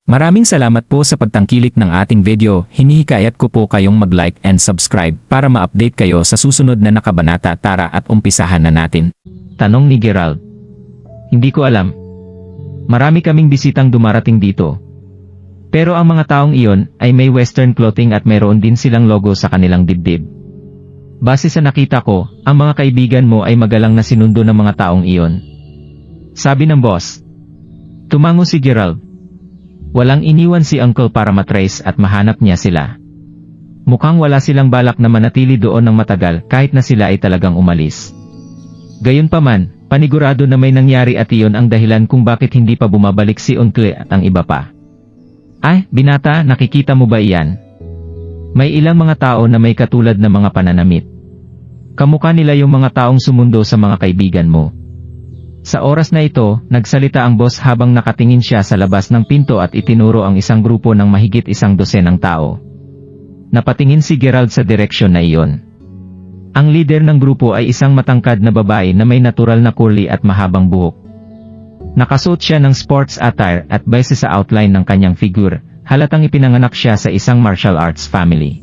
Maraming salamat po sa pagtangkilik ng ating video. Hinihikayat ko po kayong mag-like and subscribe para ma-update kayo sa susunod na nakabanata. Tara at umpisahan na natin. Tanong ni Gerald. Hindi ko alam. Marami kaming bisitang dumarating dito. Pero ang mga taong iyon ay may western clothing at mayroon din silang logo sa kanilang dibdib. Base sa nakita ko, ang mga kaibigan mo ay magalang na sinundo ng mga taong iyon. Sabi ng boss. Tumango si Gerald. Walang iniwan si Uncle para matrace at mahanap niya sila. Mukhang wala silang balak na manatili doon ng matagal kahit na sila ay talagang umalis. Gayunpaman, panigurado na may nangyari at iyon ang dahilan kung bakit hindi pa bumabalik si Uncle at ang iba pa. Ay, binata, nakikita mo ba iyan? May ilang mga tao na may katulad na mga pananamit. Kamukha nila yung mga taong sumundo sa mga kaibigan mo. Sa oras na ito, nagsalita ang boss habang nakatingin siya sa labas ng pinto at itinuro ang isang grupo ng mahigit 100 tao. Napatingin si Gerald sa direksyon na iyon. Ang leader ng grupo ay isang matangkad na babae na may natural na curly at mahabang buhok. Nakasuot siya ng sports attire at base sa outline ng kanyang figure, halatang ipinanganak siya sa isang martial arts family.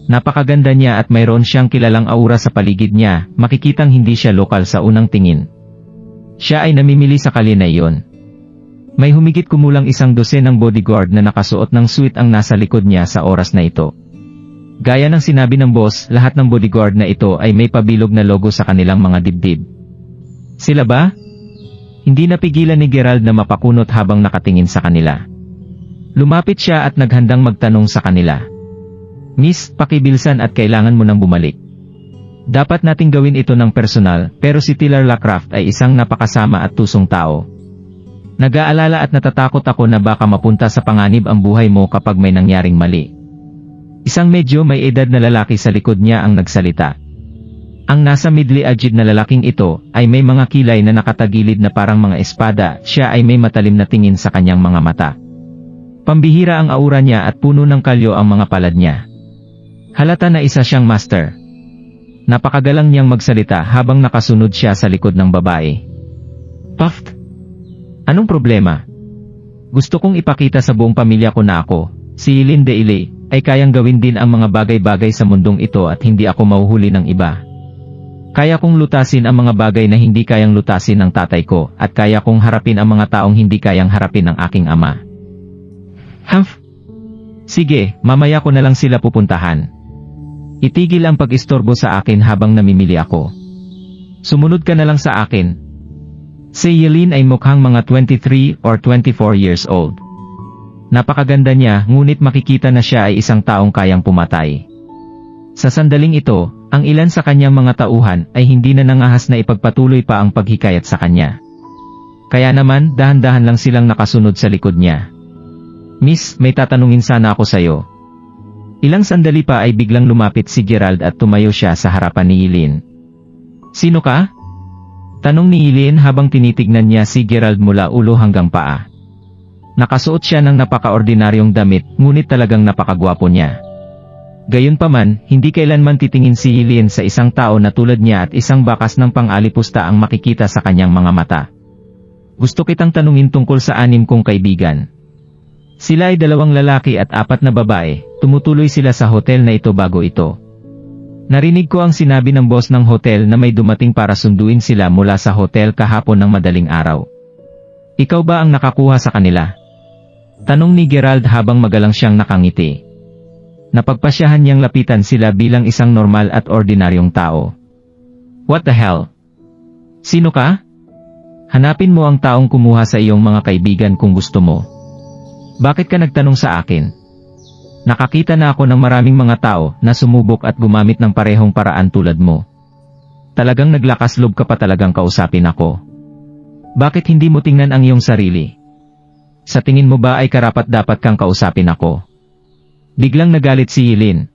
Napakaganda niya at mayroon siyang kilalang aura sa paligid niya, makikitang hindi siya lokal sa unang tingin. Siya ay namimili sa kali na iyon. May humigit kumulang 100 ng bodyguard na nakasuot ng suit ang nasa likod niya sa oras na ito. Gaya ng sinabi ng boss, lahat ng bodyguard na ito ay may pabilog na logo sa kanilang mga dibdib. Sila ba? Hindi napigilan ni Gerald na mapakunot habang nakatingin sa kanila. Lumapit siya at naghandang magtanong sa kanila. Miss, pakibilsan at kailangan mo nang bumalik. Dapat nating gawin ito ng personal, pero si Tyler Lacraft ay isang napakasama at tusong tao. Nag-aalala at natatakot ako na baka mapunta sa panganib ang buhay mo kapag may nangyaring mali. Isang medyo may edad na lalaki sa likod niya ang nagsalita. Ang nasa middle-aged na lalaking ito ay may mga kilay na nakatagilid na parang mga espada, siya ay may matalim na tingin sa kanyang mga mata. Pambihira ang aura niya at puno ng kalyo ang mga palad niya. Halata na isa siyang master. Napakagalang niyang magsalita habang nakasunod siya sa likod ng babae. Puff! Anong problema? Gusto kong ipakita sa buong pamilya ko na ako, si Eileen Deiley, ay kayang gawin din ang mga bagay-bagay sa mundong ito at hindi ako mahuhuli ng iba. Kaya kong lutasin ang mga bagay na hindi kayang lutasin ng tatay ko at kaya kong harapin ang mga taong hindi kayang harapin ng aking ama. Humph! Sige, mamaya ko na lang sila pupuntahan. Itigil ang pag-istorbo sa akin habang namimili ako. Sumunod ka na lang sa akin. Si Eileen ay mukhang mga 23 or 24 years old. Napakaganda niya, ngunit makikita na siya ay isang taong kayang pumatay. Sa sandaling ito, ang ilan sa kanyang mga tauhan ay hindi na nangahas na ipagpatuloy pa ang paghikayat sa kanya. Kaya naman, dahan-dahan lang silang nakasunod sa likod niya. Miss, may tatanungin sana ako sayo. Ilang sandali pa ay biglang lumapit si Gerald at tumayo siya sa harapan ni Eileen. Sino ka? Tanong ni Eileen habang tinitignan niya si Gerald mula ulo hanggang paa. Nakasuot siya ng napaka-ordinaryong damit, ngunit talagang napakagwapo niya. Gayunpaman, hindi kailanman titingin si Eileen sa isang tao na tulad niya at isang bakas ng pang-alipusta ang makikita sa kanyang mga mata. Gusto kitang tanungin tungkol sa 6 kong kaibigan. Sila ay 2 lalaki at 4 na babae, tumutuloy sila sa hotel na ito bago ito. Narinig ko ang sinabi ng boss ng hotel na may dumating para sunduin sila mula sa hotel kahapon ng madaling araw. Ikaw ba ang nakakuha sa kanila? Tanong ni Gerald habang magalang siyang nakangiti. Napagpasyahan niyang lapitan sila bilang isang normal at ordinaryong tao. What the hell? Sino ka? Hanapin mo ang taong kumuha sa iyong mga kaibigan kung gusto mo. Bakit ka nagtanong sa akin? Nakakita na ako ng maraming mga tao na sumubok at gumamit ng parehong paraan tulad mo. Talagang naglakas loob ka pa talagang kausapin ako. Bakit hindi mo tingnan ang iyong sarili? Sa tingin mo ba ay karapat-dapat kang kausapin ako? Biglang nagalit si Eileen.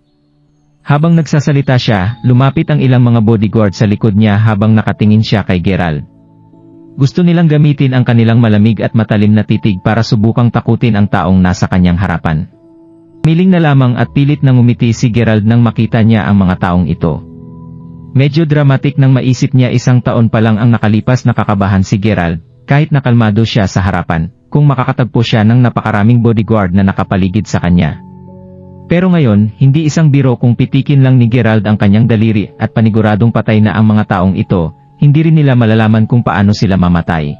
Habang nagsasalita siya, lumapit ang ilang mga bodyguard sa likod niya habang nakatingin siya kay Gerald. Gusto nilang gamitin ang kanilang malamig at matalim na titig para subukang takutin ang taong nasa kanyang harapan. Miling na lamang at pilit nang umiti si Gerald nang makita niya ang mga taong ito. Medyo dramatic nang maisip niya 1 taon pa lang ang nakalipas na kakabahan si Gerald, kahit nakalmado siya sa harapan. kung makakatagpo siya ng napakaraming bodyguard na nakapaligid sa kanya. Pero ngayon, hindi isang biro kung pitikin lang ni Gerald ang kanyang daliri at paniguradong patay na ang mga taong ito, hindi rin nila malalaman kung paano sila mamatay.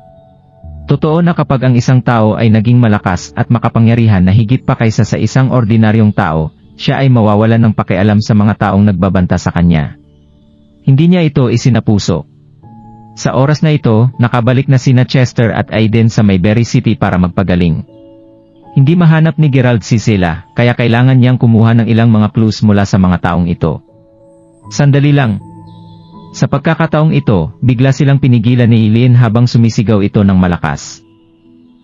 Totoo na kapag ang isang tao ay naging malakas at makapangyarihan na higit pa kaysa sa isang ordinaryong tao, siya ay mawawalan ng pakialam sa mga taong nagbabanta sa kanya. Hindi niya ito isinapuso. Sa oras na ito, nakabalik na sina Chester at Aiden sa Mayberry City para magpagaling. Hindi mahanap ni Gerald si Sela, kaya kailangan niyang kumuha ng ilang mga clues mula sa mga taong ito. Sandali lang. Sa pagkakataong ito, bigla silang pinigilan ni Eileen habang sumisigaw ito ng malakas.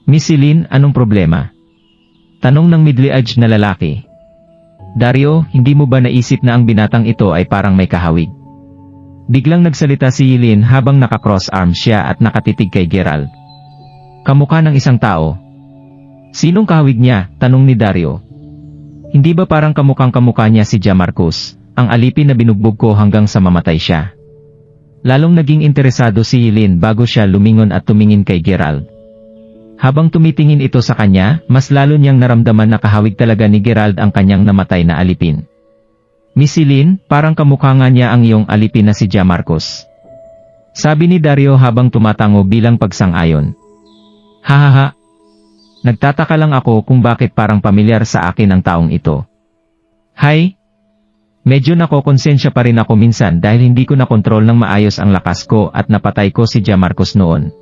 Miss Eileen, anong problema? Tanong ng middle-aged na lalaki. Dario, hindi mo ba naisip na ang binatang ito ay parang may kahawig? Biglang nagsalita si Eileen habang naka-cross arms siya at nakatitig kay Gerald. Kamukha ng isang tao. Sinong kahawig niya? Tanong ni Dario. Hindi ba parang kamukhang-kamukha niya si Jamarcus, ang alipin na binugbog ko hanggang sa mamatay siya? Lalong naging interesado si Eileen bago siya lumingon at tumingin kay Gerald. Habang tumitingin ito sa kanya, mas lalo niyang naramdaman na kahawig talaga ni Gerald ang kanyang namatay na alipin. Miss Eileen, parang kamukha nga niya ang iyong alipin na si Jamarcus. Sabi ni Dario habang tumatango bilang pagsang-ayon. Hahaha. Nagtataka lang ako kung bakit parang pamilyar sa akin ang taong ito. Hay! Medyo nakokonsensya pa rin ako minsan dahil hindi ko nakontrol ng maayos ang lakas ko at napatay ko si Jamarcus noon.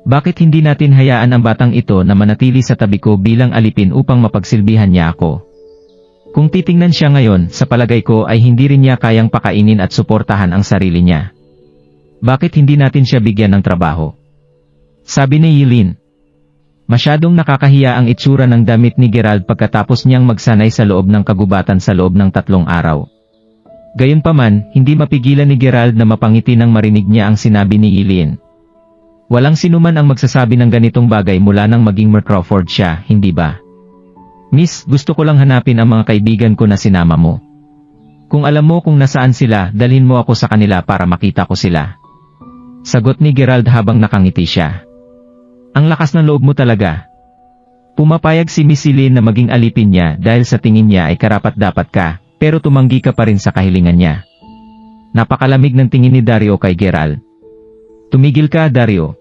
Bakit hindi natin hayaan ang batang ito na manatili sa tabi ko bilang alipin upang mapagsilbihan niya ako? Kung titingnan siya ngayon, sa palagay ko ay hindi rin niya kayang pakainin at suportahan ang sarili niya. Bakit hindi natin siya bigyan ng trabaho? Sabi ni Eileen. Masyadong nakakahiya ang itsura ng damit ni Gerald pagkatapos niyang magsanay sa loob ng kagubatan sa loob ng 3 araw. Gayunpaman, hindi mapigilan ni Gerald na mapangiti nang marinig niya ang sinabi ni Eileen. Walang sinuman ang magsasabi ng ganitong bagay mula nang maging Mer Crawford siya, hindi ba? Miss, gusto ko lang hanapin ang mga kaibigan ko na sinama mo. Kung alam mo kung nasaan sila, dalhin mo ako sa kanila para makita ko sila. Sagot ni Gerald habang nakangiti siya. Ang lakas ng loob mo talaga. Pumapayag si Miss Eileen na maging alipin niya dahil sa tingin niya ay karapat-dapat ka, pero tumanggi ka pa rin sa kahilingan niya. Napakalamig ng tingin ni Dario kay Gerald. Tumigil ka, Dario.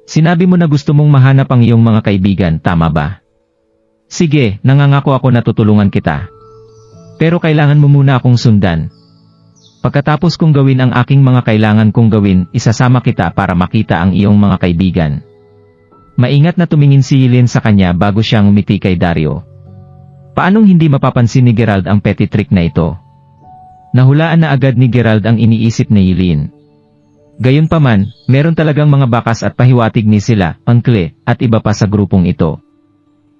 Sinabi mo na gusto mong mahanap ang iyong mga kaibigan, tama ba? Sige, nangangako ako na tutulungan kita. Pero kailangan mo muna akong sundan. Pagkatapos kong gawin ang aking mga kailangan kong gawin, isasama kita para makita ang iyong mga kaibigan. Maingat na tumingin si Eileen sa kanya bago siyang umiti kay Dario. Paanong hindi mapapansin ni Gerald ang petty trick na ito? Nahulaan na agad ni Gerald ang iniisip ni Eileen. Gayunpaman, meron talagang mga bakas at pahiwatig ni sila, Uncle, at iba pa sa grupong ito.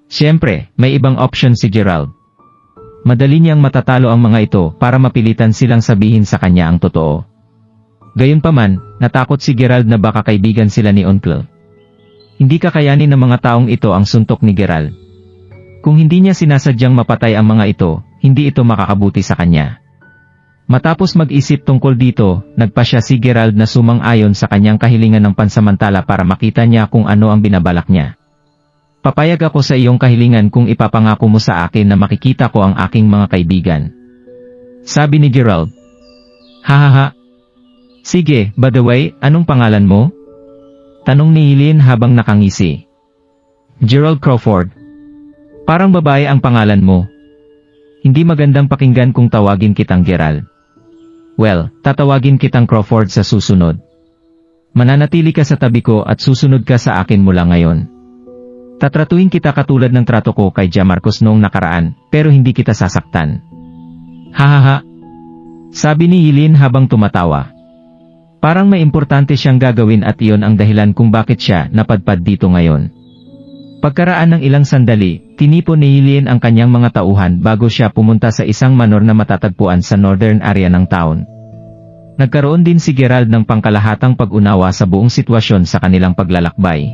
Siyempre, may ibang option si Gerald. Madali niyang matatalo ang mga ito para mapilitan silang sabihin sa kanya ang totoo. Gayunpaman, natakot si Gerald na baka kaibigan sila ni Uncle. Hindi kakayanin ng mga taong ito ang suntok ni Gerald. Kung hindi niya sinasadyang mapatay ang mga ito, hindi ito makakabuti sa kanya. Matapos mag-isip tungkol dito, nagpasya si Gerald na sumang-ayon sa kanyang kahilingan ng pansamantala para makita niya kung ano ang binabalak niya. Papayag ako sa iyong kahilingan kung ipapangako mo sa akin na makikita ko ang aking mga kaibigan. Sabi ni Gerald. Hahaha. Sige, by the way, anong pangalan mo? Tanong ni Eileen habang nakangisi. Gerald Crawford. Parang babae ang pangalan mo. Hindi magandang pakinggan kung tawagin kitang Gerald. Well, tatawagin kitang Crawford sa susunod. Mananatili ka sa tabi ko at susunod ka sa akin mula ngayon. Tatratuhin kita katulad ng trato ko kay Jamarcus noong nakaraan, pero hindi kita sasaktan. Hahaha. Sabi ni Eileen habang tumatawa. Parang may importante siyang gagawin at iyon ang dahilan kung bakit siya napadpad dito ngayon. Pagkaraan ng ilang sandali, tinipon ni Eileen ang kanyang mga tauhan bago siya pumunta sa isang manor na matatagpuan sa northern area ng town. Nagkaroon din si Gerald ng pangkalahatang pag-unawa sa buong sitwasyon sa kanilang paglalakbay.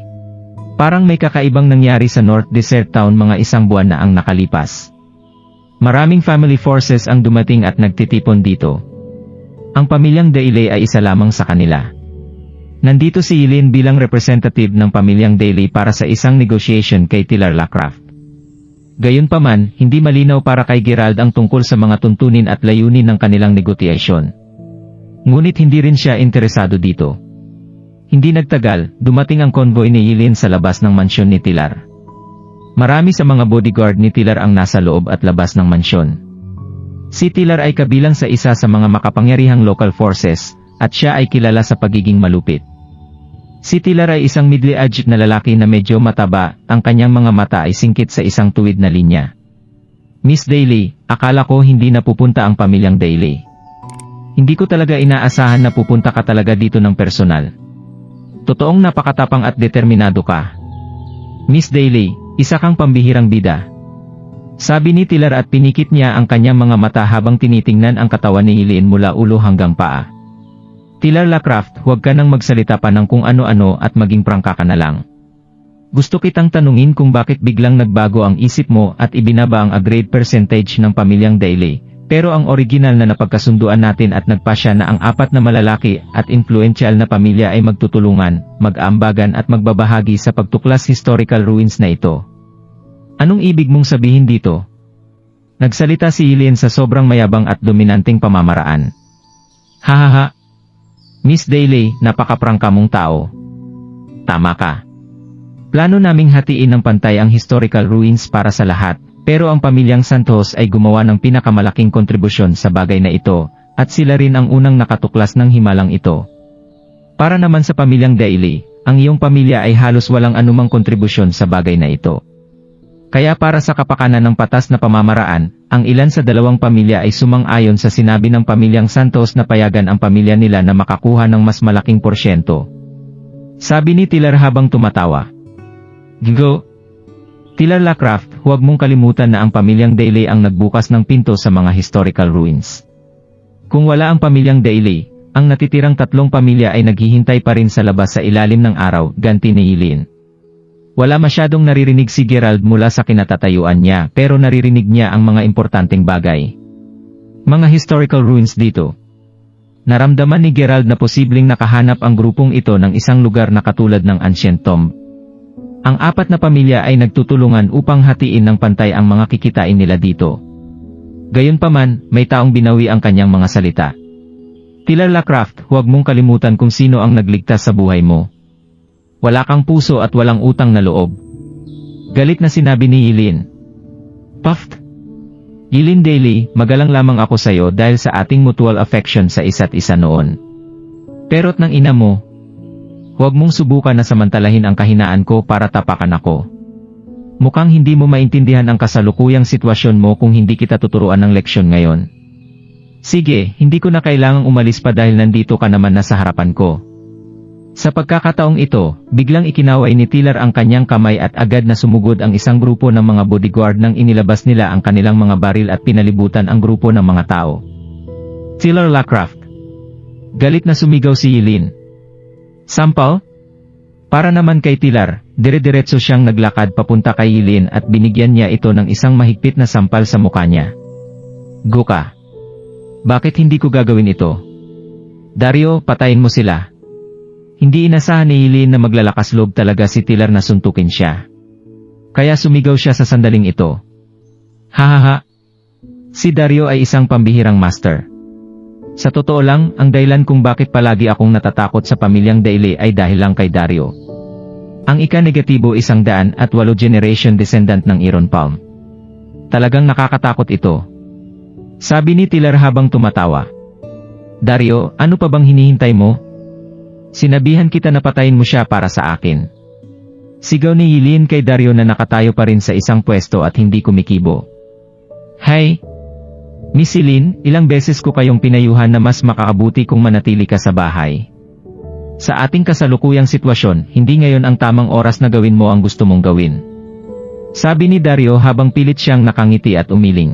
Parang may kakaibang nangyari sa North Desert Town mga 1 buwan na ang nakalipas. Maraming family forces ang dumating at nagtitipon dito. Ang pamilyang Dailey ay isa lamang sa kanila. Nandito si Eileen bilang representative ng pamilyang Daly para sa isang negotiation kay Tyler Lacraft. Gayunpaman, hindi malinaw para kay Gerald ang tungkol sa mga tuntunin at layunin ng kanilang negotiasyon. Ngunit hindi rin siya interesado dito. Hindi nagtagal, dumating ang convoy ni Eileen sa labas ng mansyon ni Tyler. Marami sa mga bodyguard ni Tyler ang nasa loob at labas ng mansyon. Si Tyler ay kabilang sa isa sa mga makapangyarihang local forces, at siya ay kilala sa pagiging malupit. Si Tyler ay isang middle-aged na lalaki na medyo mataba, ang kanyang mga mata ay singkit sa isang tuwid na linya. Miss Daly, akala ko hindi na pupunta ang pamilyang Daly. Hindi ko talaga inaasahan na pupunta ka talaga dito ng personal. Totoong napakatapang at determinado ka. Miss Daly, isa kang pambihirang bida. Sabi ni Tyler at pinikit niya ang kanyang mga mata habang tinitingnan ang katawan ni Eileen mula ulo hanggang paa. Tyler Lacraft, huwag ka nang magsalita pa ng kung ano-ano at maging prangka ka na lang. Gusto kitang tanungin kung bakit biglang nagbago ang isip mo at ibinaba ang grade percentage ng pamilyang Daly, pero ang original na napagkasunduan natin at nagpasya na ang apat na malalaki at influential na pamilya ay magtutulungan, mag-aambagan at magbabahagi sa pagtuklas historical ruins na ito. Anong ibig mong sabihin dito? Nagsalita si Eileen sa sobrang mayabang at dominanteng pamamaraan. Hahaha. Miss Daly, napakaprangka mong tao. Tama ka. Plano naming hatiin ng pantay ang historical ruins para sa lahat, pero ang pamilyang Santos ay gumawa ng pinakamalaking kontribusyon sa bagay na ito, at sila rin ang unang nakatuklas ng himalang ito. Para naman sa pamilyang Daly, ang iyong pamilya ay halos walang anumang kontribusyon sa bagay na ito. Kaya para sa kapakanan ng patas na pamamaraan, ang ilan sa dalawang pamilya ay sumang-ayon sa sinabi ng pamilyang Santos na payagan ang pamilya nila na makakuha ng mas malaking porsyento. Sabi ni Tyler habang tumatawa. Go! Tyler Lacraft, huwag mong kalimutan na ang pamilyang Daly ang nagbukas ng pinto sa mga historical ruins. Kung wala ang pamilyang Daly, ang natitirang tatlong pamilya ay naghihintay pa rin sa labas sa ilalim ng araw, ganti ni Eileen. Wala masyadong naririnig si Gerald mula sa kinatatayuan niya pero naririnig niya ang mga importanteng bagay. Mga historical ruins dito. Naramdaman ni Gerald na posibleng nakahanap ang grupong ito ng isang lugar na katulad ng ancient tomb. Ang apat na pamilya ay nagtutulungan upang hatiin ng pantay ang mga kikitain nila dito. Gayunpaman, may taong binawi ang kanyang mga salita. Tyler Lacraft, huwag mong kalimutan kung sino ang nagligtas sa buhay mo. Wala kang puso at walang utang na loob. Galit na sinabi ni Eileen. Puffed. Eileen Daly, magalang lamang ako sa iyo dahil sa ating mutual affection sa isa't isa noon. Pero't ng ina mo, huwag mong subukan na samantalahin ang kahinaan ko para tapakan ako. Mukhang hindi mo maintindihan ang kasalukuyang sitwasyon mo kung hindi kita tuturuan ng leksyon ngayon. Sige, hindi ko na kailangang umalis pa dahil nandito ka naman na sa harapan ko. Sa pagkakataong ito, biglang ikinaway ni Tyler ang kanyang kamay at agad na sumugod ang isang grupo ng mga bodyguard nang inilabas nila ang kanilang mga baril at pinalibutan ang grupo ng mga tao. Tyler Lacraft. Galit na sumigaw si Eileen. Sampal? Para naman kay Tyler, dire-diretso siyang naglakad papunta kay Eileen at binigyan niya ito ng isang mahigpit na sampal sa mukha niya. Go ka. Bakit hindi ko gagawin ito? Dario, patayin mo sila. Hindi inasahan ni Eileen na maglalakas loob talaga si Tyler na suntukin siya. Kaya sumigaw siya sa sandaling ito. Hahaha. Si Dario ay isang pambihirang master. Sa totoo lang, ang dahilan kung bakit palagi akong natatakot sa pamilyang Daly ay dahil lang kay Dario. Ang ika-negatibo 108 generation descendant ng Iron Palm. Talagang nakakatakot ito. Sabi ni Tyler habang tumatawa. Dario, ano pa bang hinihintay mo? Sinabihan kita na patayin mo siya para sa akin. Sigaw ni Eileen kay Dario na nakatayo pa rin sa isang pwesto at hindi kumikibo. Hay! Miss Eileen, ilang beses ko kayong pinayuhan na mas makakabuti kung manatili ka sa bahay. Sa ating kasalukuyang sitwasyon, hindi ngayon ang tamang oras na gawin mo ang gusto mong gawin. Sabi ni Dario habang pilit siyang nakangiti at umiling.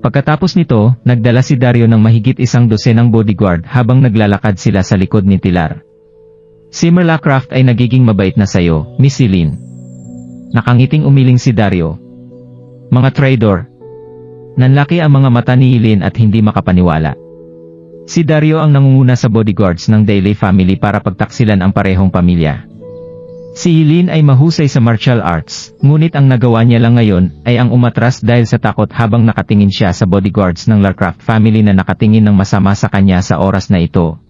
Pagkatapos nito, nagdala si Dario ng mahigit 100 bodyguard habang naglalakad sila sa likod ni Tyler. Si Lacraft ay nagiging mabait na sayo, Miss Eileen. Nakangiting umiling si Dario. Mga traitor. Nanlaki ang mga mata ni Eileen at hindi makapaniwala. Si Dario ang nangunguna sa bodyguards ng Daily family para pagtaksilan ang parehong pamilya. Si Eileen ay mahusay sa martial arts, ngunit ang nagawa niya lang ngayon ay ang umatras dahil sa takot habang nakatingin siya sa bodyguards ng Larcraft family na nakatingin ng masama sa kanya sa oras na ito.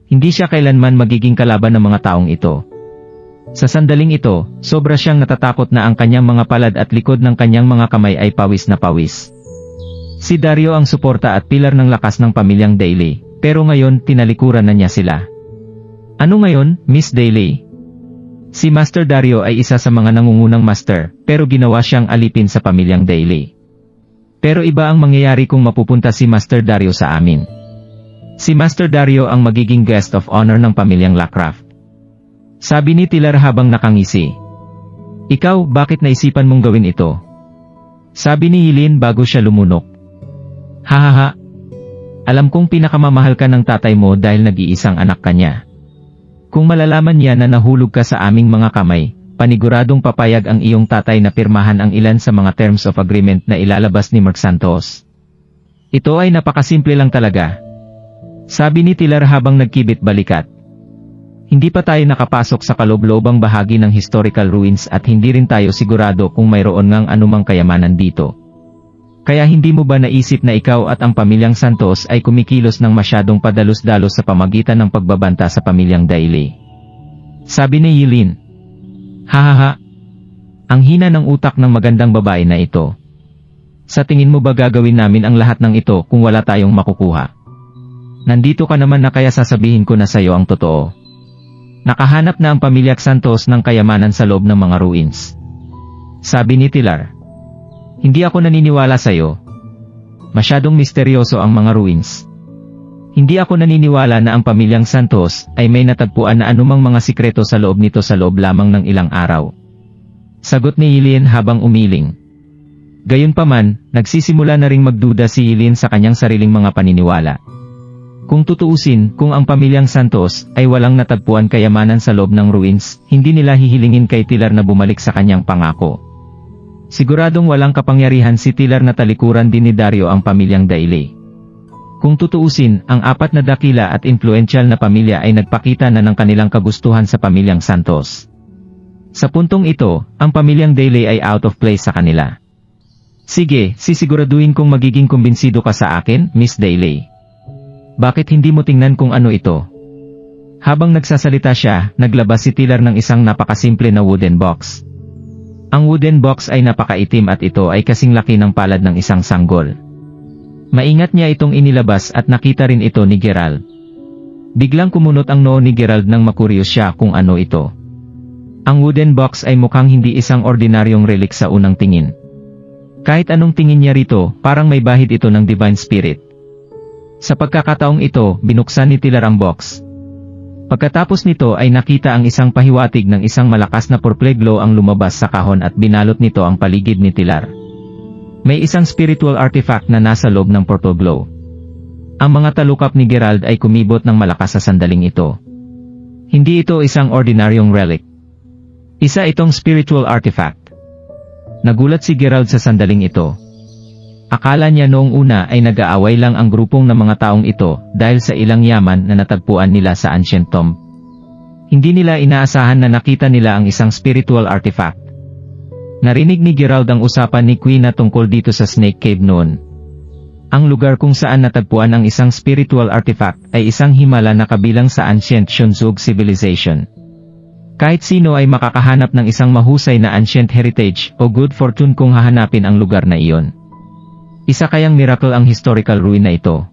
Hindi siya kailanman magiging kalaban ng mga taong ito. Sa sandaling ito, sobra siyang natatakot na ang kanyang mga palad at likod ng kanyang mga kamay ay pawis na pawis. Si Dario ang suporta at pilar ng lakas ng pamilyang Daily, pero ngayon tinalikuran na niya sila. Ano ngayon, Miss Daily? Si Master Dario ay isa sa mga nangungunang master, pero ginawa siyang alipin sa pamilyang Daily. Pero iba ang mangyayari kung mapupunta si Master Dario sa amin. Si Master Dario ang magiging guest of honor ng pamilyang Larcraft. Sabi ni Tilar habang nakangisi. Ikaw, bakit naisipan mong gawin ito? Sabi ni Eileen bago siya lumunok. Hahaha. Alam kong pinakamamahal ka ng tatay mo dahil nag-iisang anak ka niya. Kung malalaman niya na nahulog ka sa aming mga kamay, paniguradong papayag ang iyong tatay na pirmahan ang ilan sa mga terms of agreement na ilalabas ni Mark Santos. Ito ay napakasimple lang talaga. Sabi ni Tilar habang nagkibit balikat. Hindi pa tayo nakapasok sa kaloob-loobang bahagi ng historical ruins at hindi rin tayo sigurado kung mayroon ngang anumang kayamanan dito. Kaya hindi mo ba naisip na ikaw at ang pamilyang Santos ay kumikilos ng masyadong padalos-dalos sa pamagitan ng pagbabanta sa pamilyang Daily? Sabi ni Eileen. Hahaha. Ang hina ng utak ng magandang babae na ito. Sa tingin mo ba gagawin namin ang lahat ng ito kung wala tayong makukuha? Nandito ka naman na kaya sasabihin ko na sayo ang totoo. Nakahanap na ang pamilya Santos ng kayamanan sa loob ng mga ruins. Sabi ni Tilar. Hindi ako naniniwala sa'yo. Masyadong misteryoso ang mga ruins. Hindi ako naniniwala na ang pamilyang Santos ay may natagpuan na anumang mga sikreto sa loob nito sa loob lamang ng ilang araw. Sagot ni Eileen habang umiling. Gayunpaman, nagsisimula na ring magduda si Eileen sa kanyang sariling mga paniniwala. Kung tutuusin, kung ang pamilyang Santos ay walang natagpuan kayamanan sa loob ng ruins, hindi nila hihilingin kay Tilar na bumalik sa kanyang pangako. Siguradong walang kapangyarihan si Tilar na talikuran din ni Dario ang pamilyang Daily. Kung tutuusin, ang apat na dakila at influential na pamilya ay nagpakita na ng kanilang kagustuhan sa pamilyang Santos. Sa puntong ito, ang pamilyang Daily ay out of place sa kanila. Sige, sisiguraduhin kong magiging kumbinsido ka sa akin, Miss Daily. Bakit hindi mo tingnan kung ano ito? Habang nagsasalita siya, naglabas si Tilar ng isang napakasimple na wooden box. Ang wooden box ay napakaitim at ito ay kasing laki ng palad ng isang sanggol. Maingat niya itong inilabas at nakita rin ito ni Gerald. Biglang kumunot ang noo ni Gerald nang makuryos siya kung ano ito. Ang wooden box ay mukhang hindi isang ordinaryong relic sa unang tingin. Kahit anong tingin niya rito, parang may bahid ito ng divine spirit. Sa pagkakataong ito, binuksan ni Tilar ang box. Pagkatapos nito ay nakita ang isang pahiwatig ng isang malakas na purple glow ang lumabas sa kahon at binalot nito ang paligid ni Tilar. May isang spiritual artifact na nasa loob ng purple glow. Ang mga talukap ni Gerald ay kumibot ng malakas sa sandaling ito. Hindi ito isang ordinaryong relic. Isa itong spiritual artifact. Nagulat si Gerald sa sandaling ito. Akala niya noong una ay nag-aaway lang ang grupong ng mga taong ito dahil sa ilang yaman na natagpuan nila sa ancient tomb. Hindi nila inaasahan na nakita nila ang isang spiritual artifact. Narinig ni Gerald ang usapan ni Queen na tungkol dito sa Snake Cave noon. Ang lugar kung saan natagpuan ang isang spiritual artifact ay isang himala na kabilang sa ancient Shunzug civilization. Kahit sino ay makakahanap ng isang mahusay na ancient heritage o good fortune kung hahanapin ang lugar na iyon. Isa kayang miracle ang historical ruin na ito.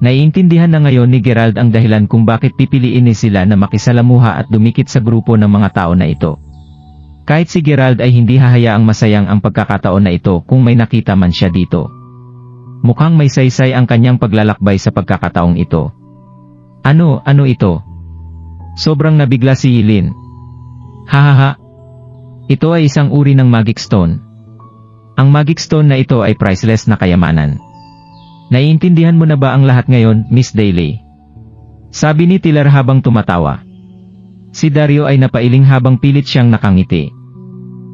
Naiintindihan na ngayon ni Gerald ang dahilan kung bakit pipiliin ni sila na makisalamuha at dumikit sa grupo ng mga tao na ito. Kahit si Gerald ay hindi hahayaang masayang ang pagkakataon na ito kung may nakita man siya dito. Mukhang may saysay ang kanyang paglalakbay sa pagkakataong ito. Ano ito? Sobrang nabigla si Eileen. Hahaha. Ito ay isang uri ng magic stone. Ang magic stone na ito ay priceless na kayamanan. Naiintindihan mo na ba ang lahat ngayon, Miss Daily? Sabi ni Tilar habang tumatawa. Si Dario ay napailing habang pilit siyang nakangiti.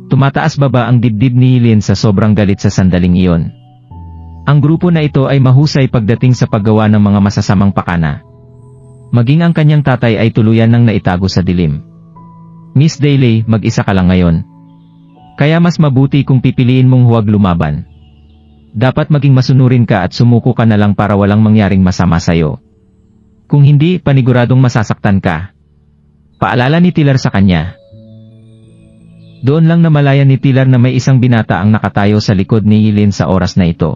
Tumataas baba ang dibdib ni Eileen sa sobrang galit sa sandaling iyon. Ang grupo na ito ay mahusay pagdating sa paggawa ng mga masasamang pakana. Maging ang kanyang tatay ay tuluyan nang naitago sa dilim. Miss Daly, mag-isa ka lang ngayon. Kaya mas mabuti kung pipiliin mong huwag lumaban. Dapat maging masunurin ka at sumuko ka na lang para walang mangyaring masama sa'yo. Kung hindi, paniguradong masasaktan ka. Paalala ni Tiller sa kanya. Doon lang namalayan ni Tiller na may isang binata ang nakatayo sa likod ni Eileen sa oras na ito.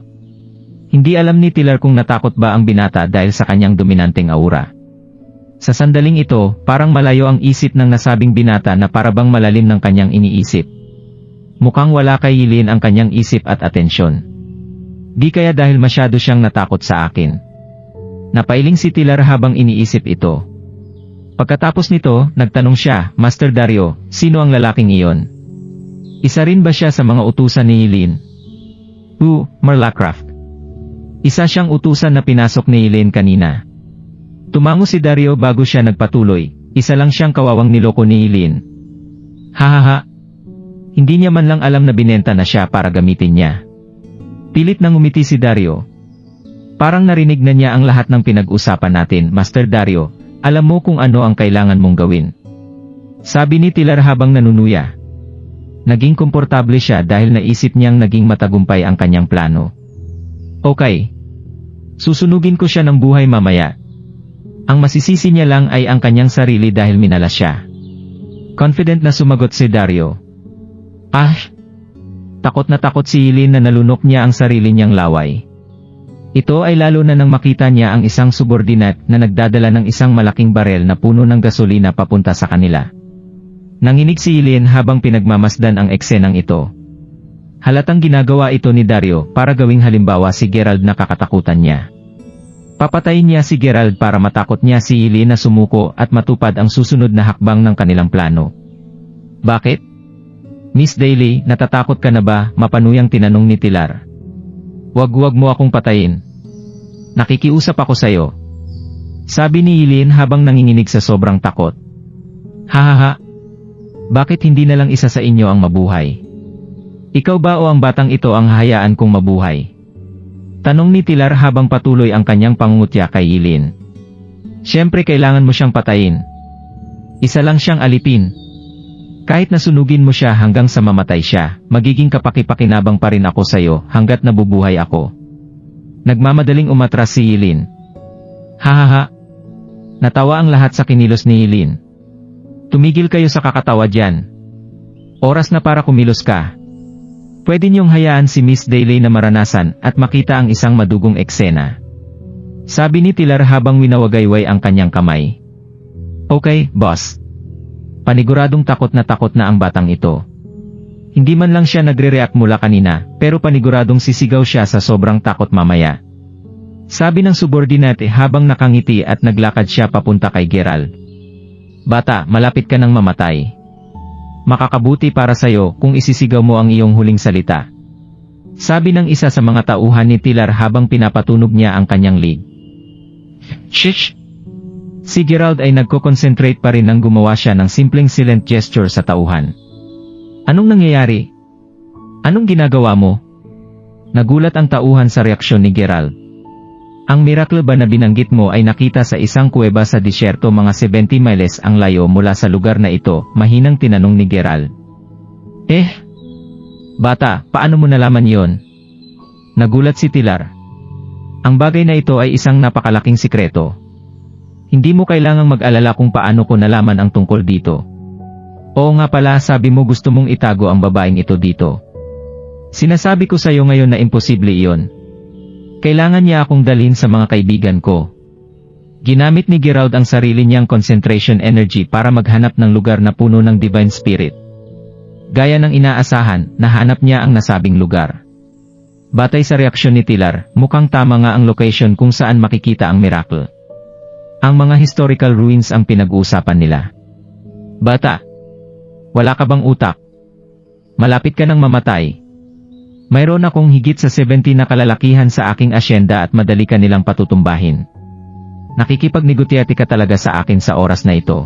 Hindi alam ni Tiller kung natakot ba ang binata dahil sa kanyang dominanteng aura. Sa sandaling ito, parang malayo ang isip ng nasabing binata na parabang malalim ng kanyang iniisip. Mukhang wala kay Eileen ang kanyang isip at atensyon. Di kaya dahil masyado siyang natakot sa akin. Napailing si Tiller habang iniisip ito. Pagkatapos nito, nagtanong siya, Master Dario, sino ang lalaking iyon? Isa rin ba siya sa mga utusan ni Eileen? Marlacraft. Isa siyang utusan na pinasok ni Eileen kanina. Tumango si Dario bago siya nagpatuloy, isa lang siyang kawawang niloko ni Eileen. Hahaha. Hindi niya man lang alam na binenta na siya para gamitin niya. Pilit nang umiti si Dario. Parang narinig na niya ang lahat ng pinag-usapan natin, Master Dario, alam mo kung ano ang kailangan mong gawin. Sabi ni Tiller habang nanunuya. Naging komportable siya dahil naisip niyang naging matagumpay ang kanyang plano. Okay. Susunugin ko siya ng buhay mamaya. Ang masisisi niya lang ay ang kanyang sarili dahil minalas siya. Confident na sumagot si Dario. Takot na takot si Eileen na nalunok niya ang sarili niyang laway. Ito ay lalo na nang makita niya ang isang subordinate na nagdadala ng isang malaking barel na puno ng gasolina papunta sa kanila. Nanginig si Eileen habang pinagmamasdan ang eksenang ito. Halatang ginagawa ito ni Dario para gawing halimbawa si Gerald na kakatakutan niya. Papatayin niya si Gerald para matakot niya si Eileen na sumuko at matupad ang susunod na hakbang ng kanilang plano. Bakit? Miss Daly, natatakot ka na ba? Mapanuyang tinanong ni Tiller. Wag mo akong patayin. Nakikiusap ako sa'yo. Sabi ni Eileen habang nanginginig sa sobrang takot. Hahaha. Bakit hindi na lang isa sa inyo ang mabuhay? Ikaw ba o ang batang ito ang hahayaan kong mabuhay? Tanong ni Tiller habang patuloy ang kanyang pangungutya kay Eileen. Siyempre kailangan mo siyang patayin. Isa lang siyang alipin. Kahit nasunugin mo siya hanggang sa mamatay siya, magiging kapaki-pakinabang pa rin ako sa'yo hanggat nabubuhay ako. Nagmamadaling umatras si Eileen. Hahaha. Natawa ang lahat sa kinilos ni Eileen. Tumigil kayo sa kakatawa dyan. Oras na para kumilos ka. Pwede niyong hayaan si Miss Daly na maranasan at makita ang isang madugong eksena. Sabi ni Tiller habang winawagayway ang kanyang kamay. Okay, boss. Paniguradong takot na ang batang ito. Hindi man lang siya nagre-react mula kanina, pero paniguradong sisigaw siya sa sobrang takot mamaya. Sabi ng subordinate habang nakangiti at naglakad siya papunta kay Gerald. Bata, malapit ka nang mamatay. Makakabuti para sa'yo kung isisigaw mo ang iyong huling salita. Sabi ng isa sa mga tauhan ni Tiller habang pinapatunog niya ang kanyang lig. Shish! Si Gerald ay nagko-concentrate pa rin nang gumawa siya ng simpleng silent gesture sa tauhan. Anong nangyayari? Anong ginagawa mo? Nagulat ang tauhan sa reaksyon ni Gerald. Ang miracle ba na binanggit mo ay nakita sa isang kuweba sa disyerto mga 70 miles ang layo mula sa lugar na ito? Mahinang tinanong ni Gerald. Bata, paano mo nalaman yon? Nagulat si Tiller. Ang bagay na ito ay isang napakalaking sikreto. Hindi mo kailangang mag-alala kung paano ko nalaman ang tungkol dito. Oo nga pala, sabi mo gusto mong itago ang babaeng ito dito. Sinasabi ko sa iyo ngayon na imposible iyon. Kailangan niya akong dalhin sa mga kaibigan ko. Ginamit ni Gerald ang sarili niyang concentration energy para maghanap ng lugar na puno ng divine spirit. Gaya ng inaasahan, nahanap niya ang nasabing lugar. Batay sa reaksyon ni Tiller, mukhang tama nga ang location kung saan makikita ang miracle. Ang mga historical ruins ang pinag-uusapan nila. Bata, wala ka bang utak? Malapit ka nang mamatay. Mayroon akong higit sa 70 na kalalakihan sa aking asyenda at madali ka nilang patutumbahin. Nakikipagnegosyate ka talaga sa akin sa oras na ito.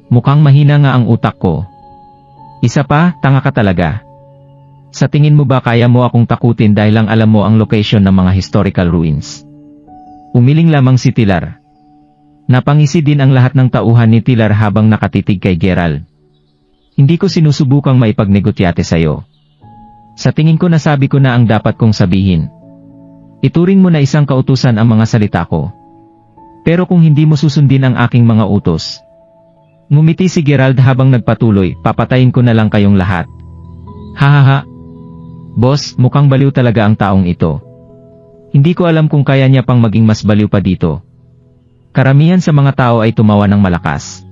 Mukhang mahina nga ang utak ko. Isa pa, tanga ka talaga. Sa tingin mo ba kaya mo akong takutin dahil lang alam mo ang location ng mga historical ruins? Umiling lamang si Tilar. Napangisi din ang lahat ng tauhan ni Tilar habang nakatitig kay Gerald. Hindi ko sinusubukang maipagnegosyote sa'yo. Sa tingin ko nasabi ko na ang dapat kong sabihin. Ituring mo na isang kautusan ang mga salita ko. Pero kung hindi mo susundin ang aking mga utos. Ngumiti si Gerald habang nagpatuloy, papatayin ko na lang kayong lahat. Hahaha. Boss, mukhang baliw talaga ang taong ito. Hindi ko alam kung kaya niya pang maging mas baliw pa dito. Karamihan sa mga tao ay tumawa ng malakas.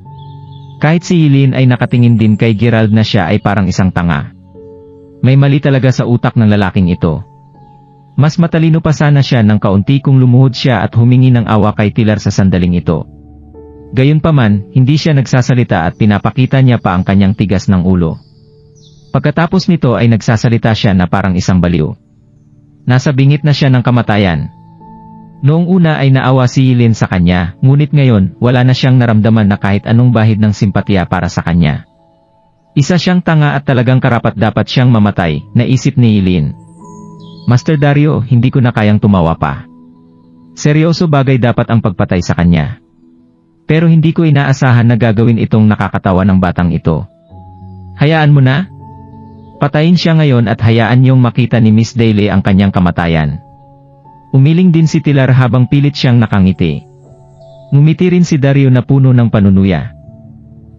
Kahit si Eileen ay nakatingin din kay Gerald na siya ay parang isang tanga. May mali talaga sa utak ng lalaking ito. Mas matalino pa sana siya ng kaunti kung lumuhod siya at humingi ng awa kay Tilar sa sandaling ito. Gayunpaman, hindi siya nagsasalita at pinapakita niya pa ang kanyang tigas ng ulo. Pagkatapos nito ay nagsasalita siya na parang isang baliw. Nasa bingit na siya ng kamatayan. Noong una ay naawa si Eileen sa kanya, ngunit ngayon, wala na siyang naramdaman na kahit anong bahid ng simpatya para sa kanya. Isa siyang tanga at talagang karapat-dapat siyang mamatay, naisip ni Eileen. Master Dario, hindi ko na kayang tumawa pa. Seryoso bagay dapat ang pagpatay sa kanya. Pero hindi ko inaasahan na gagawin itong nakakatawa ng batang ito. Hayaan mo na. Patayin siya ngayon at hayaan niyong makita ni Miss Daly ang kanyang kamatayan. Umiling din si Tilar habang pilit siyang nakangiti. Ngumiti rin si Dario na puno ng panunuya.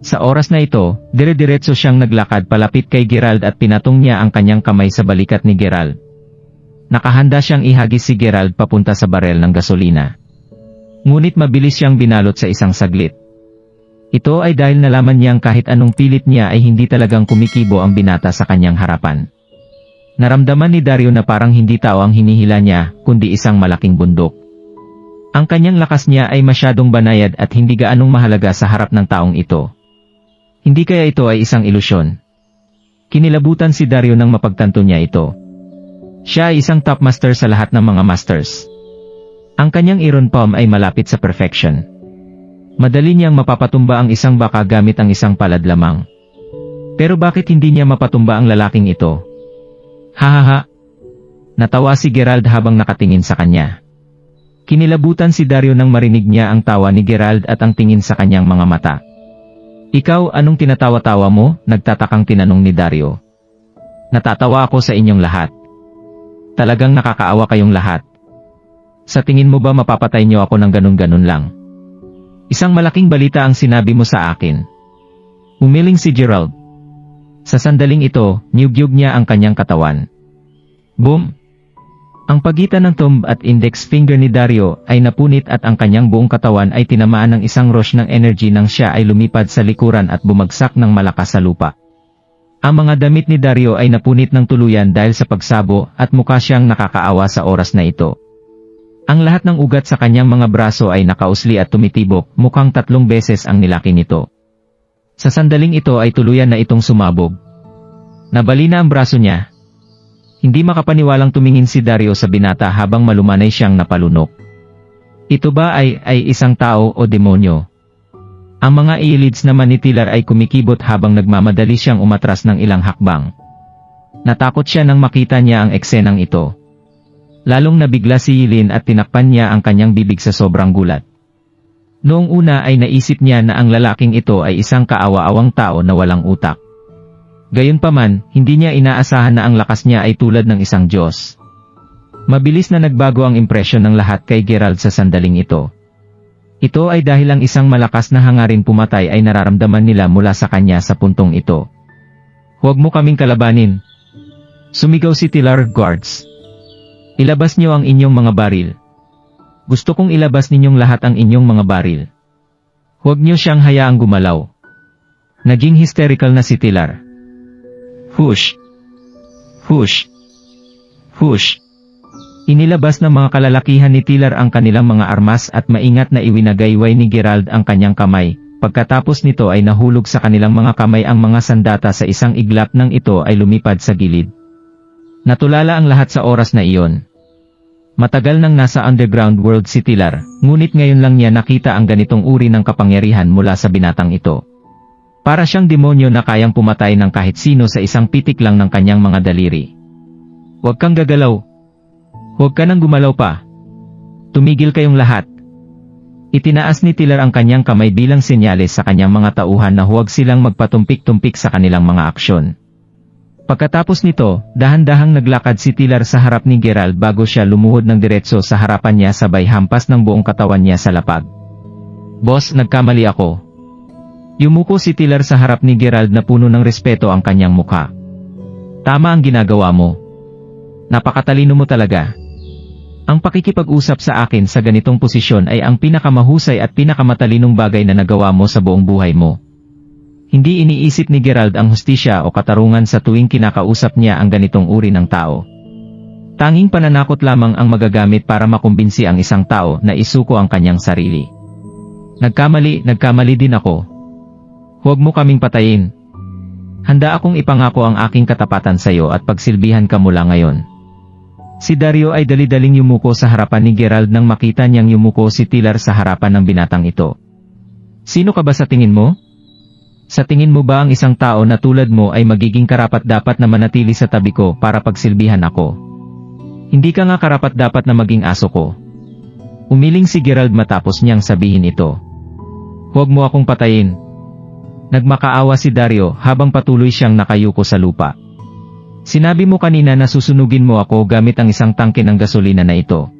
Sa oras na ito, dire-diretso siyang naglakad palapit kay Gerald at pinatong niya ang kanyang kamay sa balikat ni Gerald. Nakahanda siyang ihagis si Gerald papunta sa barel ng gasolina. Ngunit mabilis siyang binalot sa isang saglit. Ito ay dahil nalaman niyang kahit anong pilit niya ay hindi talagang kumikibo ang binata sa kanyang harapan. Naramdaman ni Dario na parang hindi tao ang hinihila niya, kundi isang malaking bundok. Ang kanyang lakas niya ay masyadong banayad at hindi gaanong mahalaga sa harap ng taong ito. Hindi kaya ito ay isang ilusyon? Kinilabutan si Dario nang mapagtanto niya ito. Siya ay isang top master sa lahat ng mga masters. Ang kanyang iron palm ay malapit sa perfection. Madali niyang mapapatumba ang isang baka gamit ang isang palad lamang. Pero bakit hindi niya mapatumba ang lalaking ito? Hahaha. Natawa si Gerald habang nakatingin sa kanya. Kinilabutan si Dario nang marinig niya ang tawa ni Gerald at ang tingin sa kanyang mga mata. Ikaw, anong tinatawa-tawa mo? Nagtatakang tinanong ni Dario. Natatawa ako sa inyong lahat. Talagang nakakaawa kayong lahat. Sa tingin mo ba mapapatay niyo ako ng ganun-ganun lang? Isang malaking balita ang sinabi mo sa akin. Umiling si Gerald. Sa sandaling ito, niyugyug niya ang kanyang katawan. Boom! Ang pagitan ng thumb at index finger ni Dario ay napunit at ang kanyang buong katawan ay tinamaan ng isang rush ng energy nang siya ay lumipad sa likuran at bumagsak ng malakas sa lupa. Ang mga damit ni Dario ay napunit ng tuluyan dahil sa pagsabo at mukha siyang nakakaawa sa oras na ito. Ang lahat ng ugat sa kanyang mga braso ay nakausli at tumitibok, mukhang 3 beses ang nilaki nito. Sa sandaling ito ay tuluyan na itong sumabog. Nabali na ang braso niya. Hindi makapaniwalang tumingin si Dario sa binata habang malumanay siyang napalunok. Ito ba ay isang tao o demonyo? Ang mga eyelids naman ni Tilar ay kumikibot habang nagmamadali siyang umatras ng ilang hakbang. Natakot siya nang makita niya ang eksenang ito. Lalong nabigla si Eileen at tinakpan niya ang kanyang bibig sa sobrang gulat. Noong una ay naisip niya na ang lalaking ito ay isang kaawa-awang tao na walang utak. Gayunpaman, hindi niya inaasahan na ang lakas niya ay tulad ng isang Diyos. Mabilis na nagbago ang impresyon ng lahat kay Gerald sa sandaling ito. Ito ay dahil ang isang malakas na hangarin pumatay ay nararamdaman nila mula sa kanya sa puntong ito. Huwag mo kaming kalabanin. Sumigaw si Tilar, guards. Ilabas niyo ang inyong mga baril. Gusto kong ilabas ninyong lahat ang inyong mga baril. Huwag niyo siyang hayaang gumalaw. Naging hysterical na si Tilar. Hush! Hush! Hush! Inilabas ng mga kalalakihan ni Tilar ang kanilang mga armas at maingat na iwinagayway ni Gerald ang kanyang kamay. Pagkatapos nito ay nahulog sa kanilang mga kamay ang mga sandata sa isang iglap nang ito ay lumipad sa gilid. Natulala ang lahat sa oras na iyon. Matagal nang nasa underground world si Tilar, ngunit ngayon lang niya nakita ang ganitong uri ng kapangyarihan mula sa binatang ito. Para siyang demonyo na kayang pumatay ng kahit sino sa isang pitik lang ng kanyang mga daliri. Huwag kang gagalaw. Huwag ka nang gumalaw pa. Tumigil kayong lahat. Itinaas ni Tiller ang kanyang kamay bilang senyales sa kanyang mga tauhan na huwag silang magpatumpik-tumpik sa kanilang mga aksyon. Pagkatapos nito, dahan-dahang naglakad si Tiller sa harap ni Gerald bago siya lumuhod ng diretso sa harapan niya sabay hampas ng buong katawan niya sa lapag. Boss, nagkamali ako. Yumuko si Tiller sa harap ni Gerald na puno ng respeto ang kanyang mukha. Tama ang ginagawa mo. Napakatalino mo talaga. Ang pakikipag-usap sa akin sa ganitong posisyon ay ang pinakamahusay at pinakamatalinong bagay na nagawa mo sa buong buhay mo. Hindi iniisip ni Gerald ang hustisya o katarungan sa tuwing kinakausap niya ang ganitong uri ng tao. Tanging pananakot lamang ang magagamit para makumbinsi ang isang tao na isuko ang kanyang sarili. Nagkamali din ako. Huwag mo kaming patayin. Handa akong ipangako ang aking katapatan sa iyo at pagsilbihan ka mula ngayon. Si Dario ay dali-daling yumuko sa harapan ni Gerald nang makita niyang yumuko si Tiller sa harapan ng binatang ito. Sino ka ba sa tingin mo? Sa tingin mo ba ang isang tao na tulad mo ay magiging karapat-dapat na manatili sa tabi ko para pagsilbihan ako? Hindi ka nga karapat-dapat na maging aso ko. Umiling si Gerald matapos niyang sabihin ito. Huwag mo akong patayin. Nagmakaawa si Dario habang patuloy siyang nakayuko sa lupa. Sinabi mo kanina na susunugin mo ako gamit ang isang tangke ng gasolina na ito.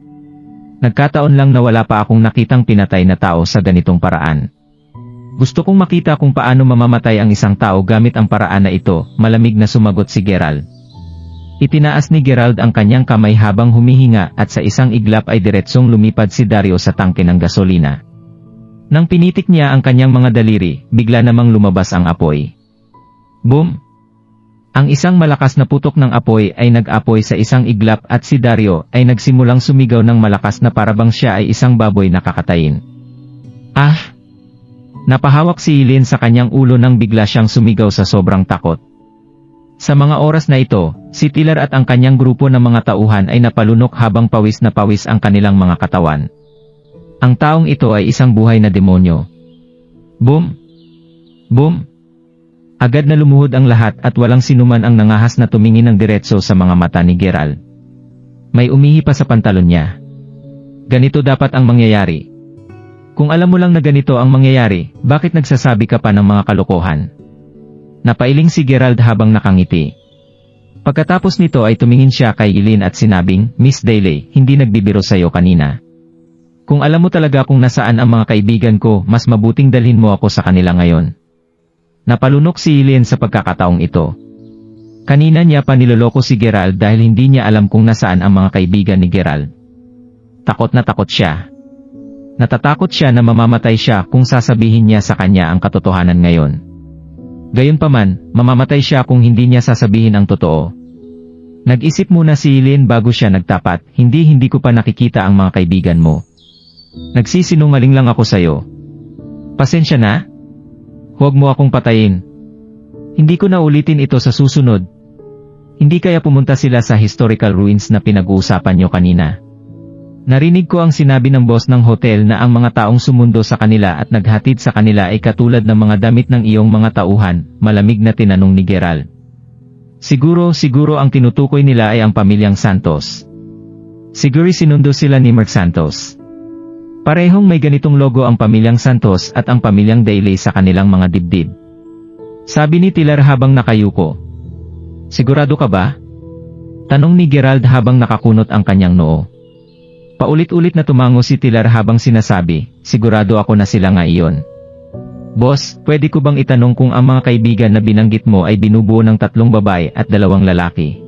Nagkataon lang na wala pa akong nakitang pinatay na tao sa ganitong paraan. Gusto kong makita kung paano mamamatay ang isang tao gamit ang paraan na ito, malamig na sumagot si Gerald. Itinaas ni Gerald ang kanyang kamay habang humihinga at sa isang iglap ay diretsong lumipad si Dario sa tangke ng gasolina. Nang pinitik niya ang kanyang mga daliri, bigla namang lumabas ang apoy. Boom! Ang isang malakas na putok ng apoy ay nag-apoy sa isang iglap at si Dario ay nagsimulang sumigaw ng malakas na parabang siya ay isang baboy na kakatayin. Ah! Napahawak si Eileen sa kanyang ulo nang bigla siyang sumigaw sa sobrang takot. Sa mga oras na ito, si Tiller at ang kanyang grupo ng mga tauhan ay napalunok habang pawis na pawis ang kanilang mga katawan. Ang taong ito ay isang buhay na demonyo. Boom! Boom! Agad na lumuhod ang lahat at walang sinuman ang nangahas na tumingin ng diretso sa mga mata ni Gerald. May umihi pa sa pantalon niya. Ganito dapat ang mangyayari. Kung alam mo lang na ganito ang mangyayari, bakit nagsasabi ka pa ng mga kalokohan? Napailing si Gerald habang nakangiti. Pagkatapos nito ay tumingin siya kay Eileen at sinabing, Miss Daly, hindi nagbibiro sa'yo kanina. Kung alam mo talaga kung nasaan ang mga kaibigan ko, mas mabuting dalhin mo ako sa kanila ngayon. Napalunok si Eileen sa pagkakataong ito. Kanina niya pa niloloko si Gerald dahil hindi niya alam kung nasaan ang mga kaibigan ni Gerald. Takot na takot siya. Natatakot siya na mamamatay siya kung sasabihin niya sa kanya ang katotohanan ngayon. Gayunpaman, mamamatay siya kung hindi niya sasabihin ang totoo. Nag-isip muna si Eileen bago siya nagtapat, hindi ko pa nakikita ang mga kaibigan mo. Nagsisinungaling lang ako sa'yo. Pasensya na? Huwag mo akong patayin. Hindi ko na ulitin ito sa susunod. Hindi kaya pumunta sila sa historical ruins na pinag-uusapan nyo kanina. Narinig ko ang sinabi ng boss ng hotel na ang mga taong sumundo sa kanila at naghatid sa kanila ay katulad ng mga damit ng iyong mga tauhan, malamig na tinanong ni Gerald. Siguro ang tinutukoy nila ay ang pamilyang Santos. Siguro sinundo sila ni Mark Santos. Parehong may ganitong logo ang pamilyang Santos at ang pamilyang Daly sa kanilang mga dibdib. Sabi ni Tiller habang nakayuko. Sigurado ka ba? Tanong ni Gerald habang nakakunot ang kanyang noo. Paulit-ulit na tumango si Tiller habang sinasabi, sigurado ako na sila nga iyon. Boss, pwede ko bang itanong kung ang mga kaibigan na binanggit mo ay binubuo ng 3 babae at 2 lalaki?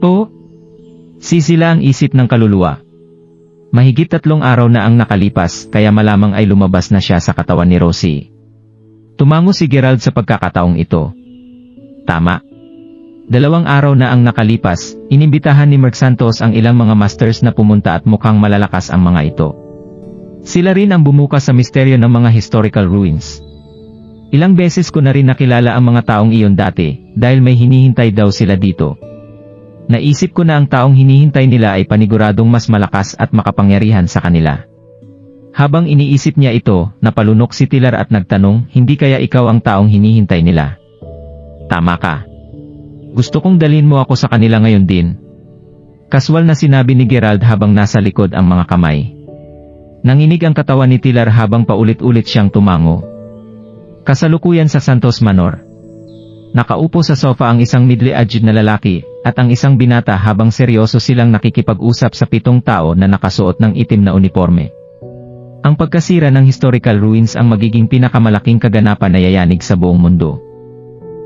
Oo. Sisila ang isip ng kaluluwa. Mahigit 3 araw na ang nakalipas kaya malamang ay lumabas na siya sa katawan ni Rosie. Tumango si Gerald sa pagkakataong ito. Tama. 2 araw na ang nakalipas, inimbitahan ni Mark Santos ang ilang mga masters na pumunta at mukhang malalakas ang mga ito. Sila rin ang bumukas sa misteryo ng mga historical ruins. Ilang beses ko na rin nakilala ang mga taong iyon dati, dahil may hinihintay daw sila dito. Naisip ko na ang taong hinihintay nila ay paniguradong mas malakas at makapangyarihan sa kanila. Habang iniisip niya ito, napalunok si Tiller at nagtanong, hindi kaya ikaw ang taong hinihintay nila? Tama ka. Gusto kong dalhin mo ako sa kanila ngayon din. Kaswal na sinabi ni Gerald habang nasa likod ang mga kamay. Nanginig ang katawan ni Tilar habang paulit-ulit siyang tumango. Kasalukuyan sa Santos Manor. Nakaupo sa sofa ang isang middle-aged na lalaki, at ang isang binata habang seryoso silang nakikipag-usap sa 7 tao na nakasuot ng itim na uniforme. Ang pagkasira ng historical ruins ang magiging pinakamalaking kaganapan na yayanig sa buong mundo.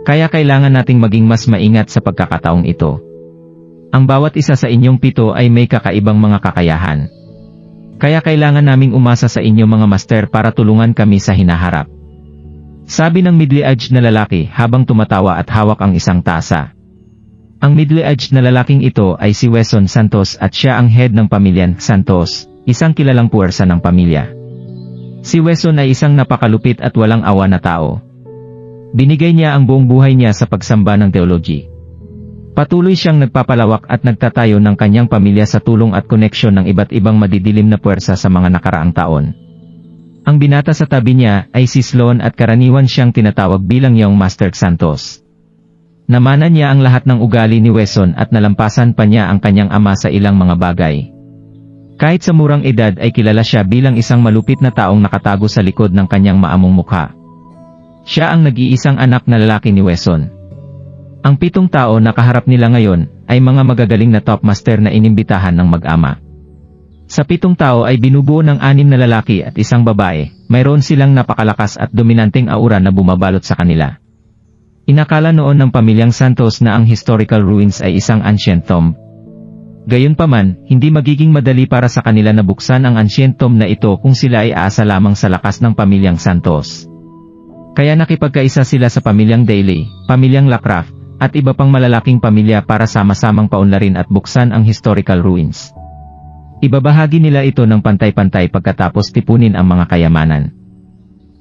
Kaya kailangan nating maging mas maingat sa pagkakataong ito. Ang bawat isa sa inyong 7 ay may kakaibang mga kakayahan. Kaya kailangan naming umasa sa inyo mga master para tulungan kami sa hinaharap. Sabi ng middle-aged na lalaki habang tumatawa at hawak ang isang tasa. Ang middle-aged na lalaking ito ay si Wesson Santos at siya ang head ng pamilyan Santos, isang kilalang puwersa ng pamilya. Si Wesson ay isang napakalupit at walang awa na tao. Binigay niya ang buong buhay niya sa pagsamba ng theology. Patuloy siyang nagpapalawak at nagtatayo ng kanyang pamilya sa tulong at koneksyon ng iba't ibang madidilim na puwersa sa mga nakaraang taon. Ang binata sa tabi niya ay si Sloan at karaniwan siyang tinatawag bilang Young Master Santos. Namanan niya ang lahat ng ugali ni Wesson at nalampasan pa niya ang kanyang ama sa ilang mga bagay. Kahit sa murang edad ay kilala siya bilang isang malupit na taong nakatago sa likod ng kanyang maamong mukha. Siya ang nag-iisang anak na lalaki ni Wesson. Ang 7 tao na kaharap nila ngayon ay mga magagaling na top master na inimbitahan ng mag-ama. Sa 7 tao ay binubuo ng 6 na lalaki at isang babae, mayroon silang napakalakas at dominanteng aura na bumabalot sa kanila. Inakala noon ng pamilyang Santos na ang historical ruins ay isang ancient tomb. Gayunpaman, hindi magiging madali para sa kanila na buksan ang ancient tomb na ito kung sila ay aasa lamang sa lakas ng pamilyang Santos. Kaya nakipagkaisa sila sa pamilyang Daly, pamilyang Lacraft, at iba pang malalaking pamilya para sama-samang paunlarin at buksan ang historical ruins. Ibabahagi nila ito ng pantay-pantay pagkatapos tipunin ang mga kayamanan.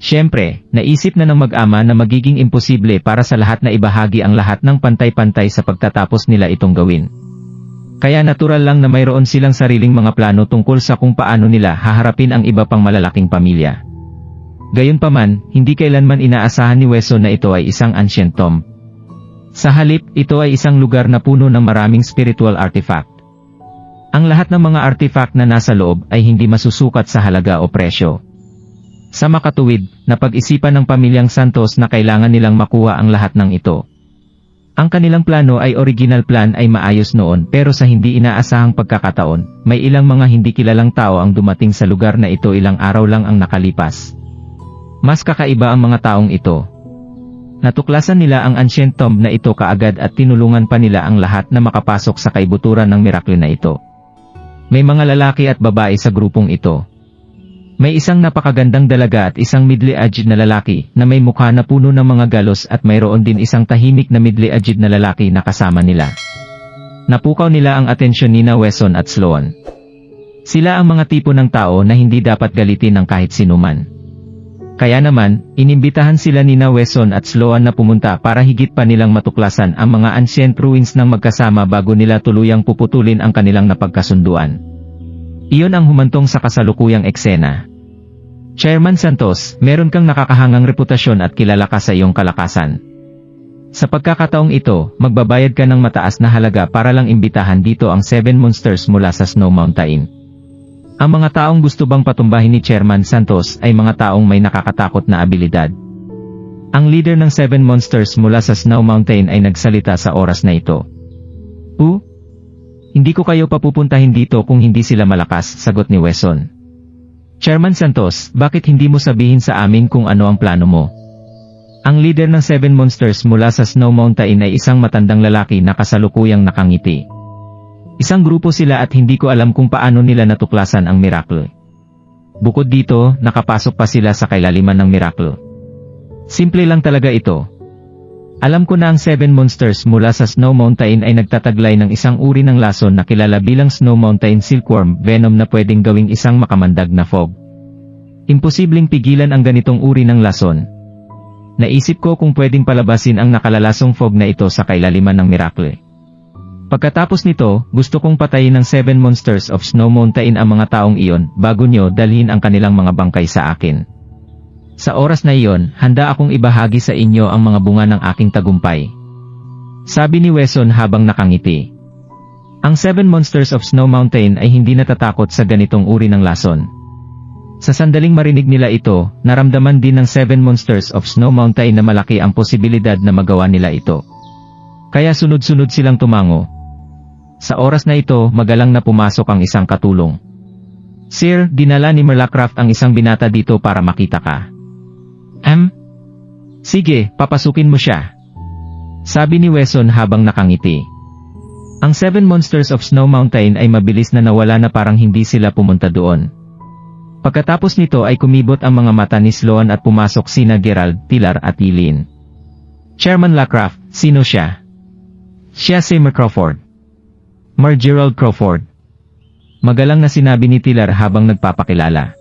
Siyempre, naisip na ng mag-ama na magiging imposible para sa lahat na ibahagi ang lahat ng pantay-pantay sa pagtatapos nila itong gawin. Kaya natural lang na mayroon silang sariling mga plano tungkol sa kung paano nila haharapin ang iba pang malalaking pamilya. Gayunpaman, hindi kailanman inaasahan ni Wesson na ito ay isang ancient tomb. Sa halip, ito ay isang lugar na puno ng maraming spiritual artifact. Ang lahat ng mga artifact na nasa loob ay hindi masusukat sa halaga o presyo. Sa makatuwid, napag-isipan ng pamilyang Santos na kailangan nilang makuha ang lahat ng ito. Ang kanilang plano ay original plan ay maayos noon pero sa hindi inaasahang pagkakataon, may ilang mga hindi kilalang tao ang dumating sa lugar na ito ilang araw lang ang nakalipas. Mas kakaiba ang mga taong ito. Natuklasan nila ang ancient tomb na ito kaagad at tinulungan pa nila ang lahat na makapasok sa kaibuturan ng miracle na ito. May mga lalaki at babae sa grupong ito. May isang napakagandang dalaga at isang middle-aged na lalaki na may mukha na puno ng mga galos at mayroon din isang tahimik na middle-aged na lalaki na kasama nila. Napukaw nila ang atensyon ni Wesson at Sloan. Sila ang mga tipo ng tao na hindi dapat galitin ng kahit sinuman. Kaya naman, inimbitahan sila ni Wesson at Sloan na pumunta para higit pa nilang matuklasan ang mga ancient ruins ng magkasama bago nila tuluyang puputulin ang kanilang napagkasunduan. Iyon ang humantong sa kasalukuyang eksena. Chairman Santos, meron kang nakakahangang reputasyon at kilala ka sa iyong kalakasan. Sa pagkakataong ito, magbabayad ka ng mataas na halaga para lang imbitahan dito ang 7 monsters mula sa Snow Mountain. Ang mga taong gusto bang patumbahin ni Chairman Santos ay mga taong may nakakatakot na abilidad. Ang leader ng 7 monsters mula sa Snow Mountain ay nagsalita sa oras na ito. Hindi ko kayo papupuntahin dito kung hindi sila malakas, sagot ni Wesson. Chairman Santos, bakit hindi mo sabihin sa amin kung ano ang plano mo? Ang leader ng 7 monsters mula sa Snow Mountain ay isang matandang lalaki na kasalukuyang nakangiti. Isang grupo sila at hindi ko alam kung paano nila natuklasan ang miracle. Bukod dito, nakapasok pa sila sa kailaliman ng miracle. Simple lang talaga ito. Alam ko na ang 7 monsters mula sa Snow Mountain ay nagtataglay ng isang uri ng lason na kilala bilang Snow Mountain Silkworm Venom na pwedeng gawing isang makamandag na fog. Imposibleng pigilan ang ganitong uri ng lason. Naisip ko kung pwedeng palabasin ang nakalalasong fog na ito sa kailaliman ng miracle. Pagkatapos nito, gusto kong patayin ng 7 monsters of Snow Mountain ang mga taong iyon bago nyo dalhin ang kanilang mga bangkay sa akin. Sa oras na iyon, handa akong ibahagi sa inyo ang mga bunga ng aking tagumpay. Sabi ni Wesson habang nakangiti. Ang 7 Monsters of Snow Mountain ay hindi natatakot sa ganitong uri ng lason. Sa sandaling marinig nila ito, naramdaman din ng 7 Monsters of Snow Mountain na malaki ang posibilidad na magawa nila ito. Kaya sunod-sunod silang tumango. Sa oras na ito, magalang na pumasok ang isang katulong. Sir, dinala ni Merlacraft ang isang binata dito para makita ka. Sige, papasukin mo siya. Sabi ni Wesson habang nakangiti. Ang 7 Monsters of Snow Mountain ay mabilis na nawala na parang hindi sila pumunta doon. Pagkatapos nito ay kumibot ang mga mata ni Sloan at pumasok sina Gerald, Pilar at Eileen. Chairman Lacraft, sino siya? Siya si Mer Crawford. Mer Gerald Crawford. Magalang na sinabi ni Pilar habang nagpapakilala.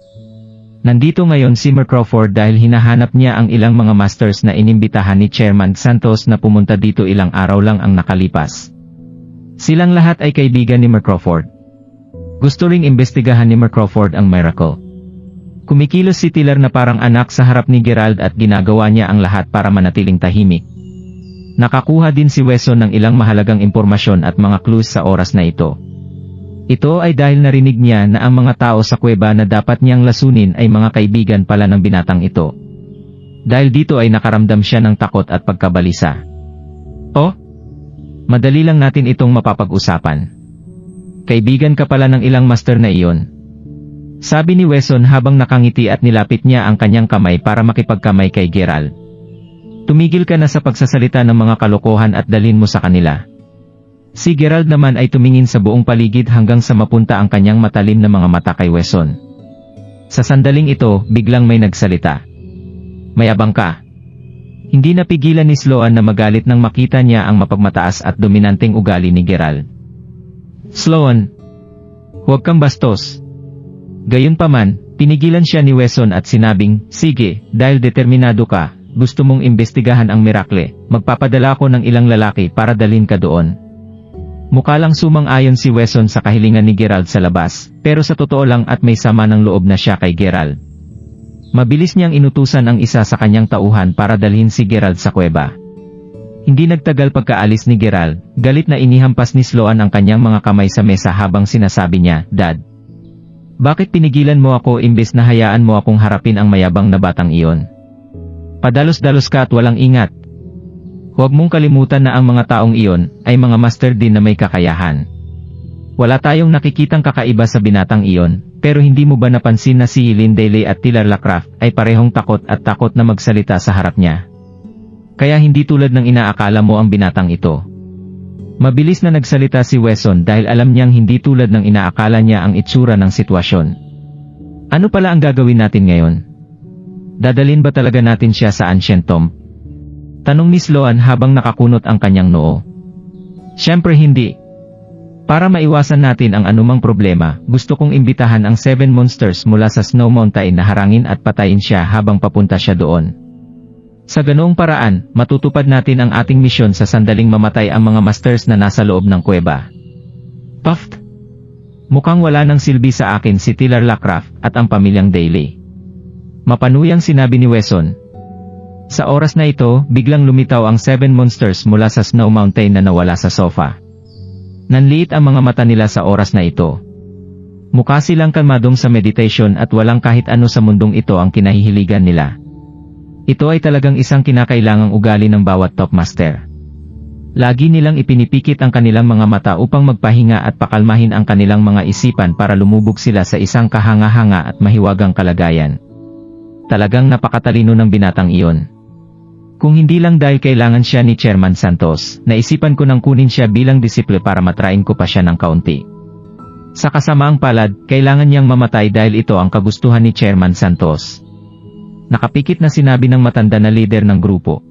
Nandito ngayon si Mer Crawford dahil hinahanap niya ang ilang mga masters na inimbitahan ni Chairman Santos na pumunta dito ilang araw lang ang nakalipas. Silang lahat ay kaibigan ni Mer Crawford. Gusto ring imbestigahan ni Mer Crawford ang miracle. Kumikilos si Pilar na parang anak sa harap ni Gerald at ginagawa niya ang lahat para manatiling tahimik. Nakakuha din si Wesson ng ilang mahalagang impormasyon at mga clues sa oras na ito. Ito ay dahil narinig niya na ang mga tao sa kuweba na dapat niyang lasunin ay mga kaibigan pala ng binatang ito. Dahil dito ay nakaramdam siya ng takot at pagkabalisa. Oh? Madali lang natin itong mapapag-usapan. Kaibigan ka pala ng ilang master na iyon. Sabi ni Wesson habang nakangiti at nilapit niya ang kanyang kamay para makipagkamay kay Gerald. Tumigil ka na sa pagsasalita ng mga kalokohan at dalhin mo sa kanila. Si Gerald naman ay tumingin sa buong paligid hanggang sa mapunta ang kanyang matalim na mga mata kay Wesson. Sa sandaling ito, biglang may nagsalita. Mayabang ka. Hindi napigilan ni Sloan na magalit nang makita niya ang mapagmataas at dominanteng ugali ni Gerald. Sloan, huwag kang bastos. Gayunpaman, pinigilan siya ni Wesson at sinabing, sige, dahil determinado ka, gusto mong imbestigahan ang mirakle, magpapadala ko ng ilang lalaki para dalhin ka doon. Mukha lang sumang-ayon si Wesson sa kahilingan ni Gerald sa labas, pero sa totoo lang at may sama ng loob na siya kay Gerald. Mabilis niyang inutusan ang isa sa kanyang tauhan para dalhin si Gerald sa kuweba. Hindi nagtagal pagkaalis ni Gerald, galit na inihampas ni Sloan ang kanyang mga kamay sa mesa habang sinasabi niya, Dad, bakit pinigilan mo ako imbes na hayaan mo akong harapin ang mayabang na batang iyon? Padalos-dalos ka at walang ingat. Huwag mong kalimutan na ang mga taong iyon ay mga master din na may kakayahan. Wala tayong nakikitang kakaiba sa binatang iyon, pero hindi mo ba napansin na si Eileen Daly at Pilar Lacraft ay parehong takot at takot na magsalita sa harap niya? Kaya hindi tulad ng inaakala mo ang binatang ito. Mabilis na nagsalita si Wesson dahil alam niyang hindi tulad ng inaakala niya ang itsura ng sitwasyon. Ano pala ang gagawin natin ngayon? Dadalhin ba talaga natin siya sa Ancient Tomb? Tanong ni Sloan habang nakakunot ang kanyang noo. Siyempre hindi. Para maiwasan natin ang anumang problema, gusto kong imbitahan ang 7 monsters mula sa Snow Mountain na harangin at patayin siya habang papunta siya doon. Sa ganoong paraan, matutupad natin ang ating misyon sa sandaling mamatay ang mga masters na nasa loob ng kuweba. Puffed! Mukhang wala nang silbi sa akin si Pilar Lacraft at ang pamilyang Daly. Mapanuyang sinabi ni Wesson. Sa oras na ito, biglang lumitaw ang 7 monsters mula sa Snow Mountain na nawala sa sofa. Nanliit ang mga mata nila sa oras na ito. Mukha silang kalmadong sa meditation at walang kahit ano sa mundong ito ang kinahihiligan nila. Ito ay talagang isang kinakailangang ugali ng bawat top master. Lagi nilang ipinipikit ang kanilang mga mata upang magpahinga at pakalmahin ang kanilang mga isipan para lumubog sila sa isang kahanga-hanga at mahiwagang kalagayan. Talagang napakatalino ng binatang iyon. Kung hindi lang dahil kailangan siya ni Chairman Santos, naisipan ko nang kunin siya bilang disiple para matrain ko pa siya ng kaunti. Sa kasamaang palad, kailangan niyang mamatay dahil ito ang kagustuhan ni Chairman Santos. Nakapikit na sinabi ng matanda na leader ng grupo.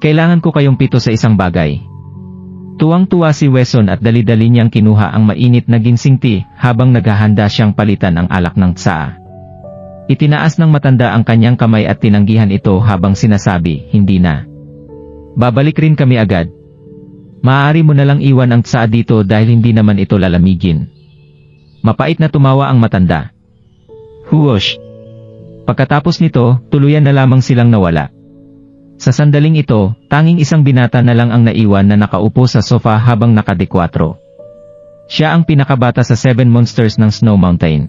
Kailangan ko kayong 7 sa isang bagay. Tuwang-tuwa si Wesson at dali-dali niyang kinuha ang mainit na ginseng tea habang naghahanda siyang palitan ang alak ng tsaa. Itinaas ng matanda ang kanyang kamay at tinanggihan ito habang sinasabi, hindi na. Babalik rin kami agad. Maaari mo na lang iwan ang tsaa dito dahil hindi naman ito lalamigin. Mapait na tumawa ang matanda. Huwoosh! Pagkatapos nito, tuluyan na lamang silang nawala. Sa sandaling ito, tanging isang binata na lang ang naiwan na nakaupo sa sofa habang nakadekwatro. Siya ang pinakabata sa 7 monsters ng Snow Mountain.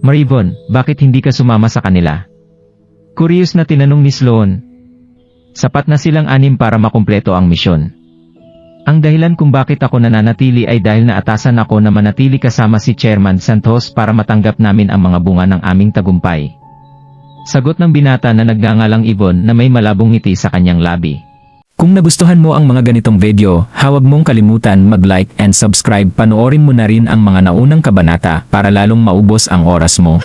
Marivon, bakit hindi ka sumama sa kanila? Curious na tinanong ni Sloan. Sapat na silang 6 para makumpleto ang misyon. Ang dahilan kung bakit ako nananatili ay dahil naatasan ako na manatili kasama si Chairman Santos para matanggap namin ang mga bunga ng aming tagumpay. Sagot ng binata na nagngangalang Yvonne na may malabong ngiti sa kanyang labi. Kung nagustuhan mo ang mga ganitong video, huwag mong kalimutan mag-like and subscribe. Panoorin mo na rin ang mga naunang kabanata para lalong maubos ang oras mo.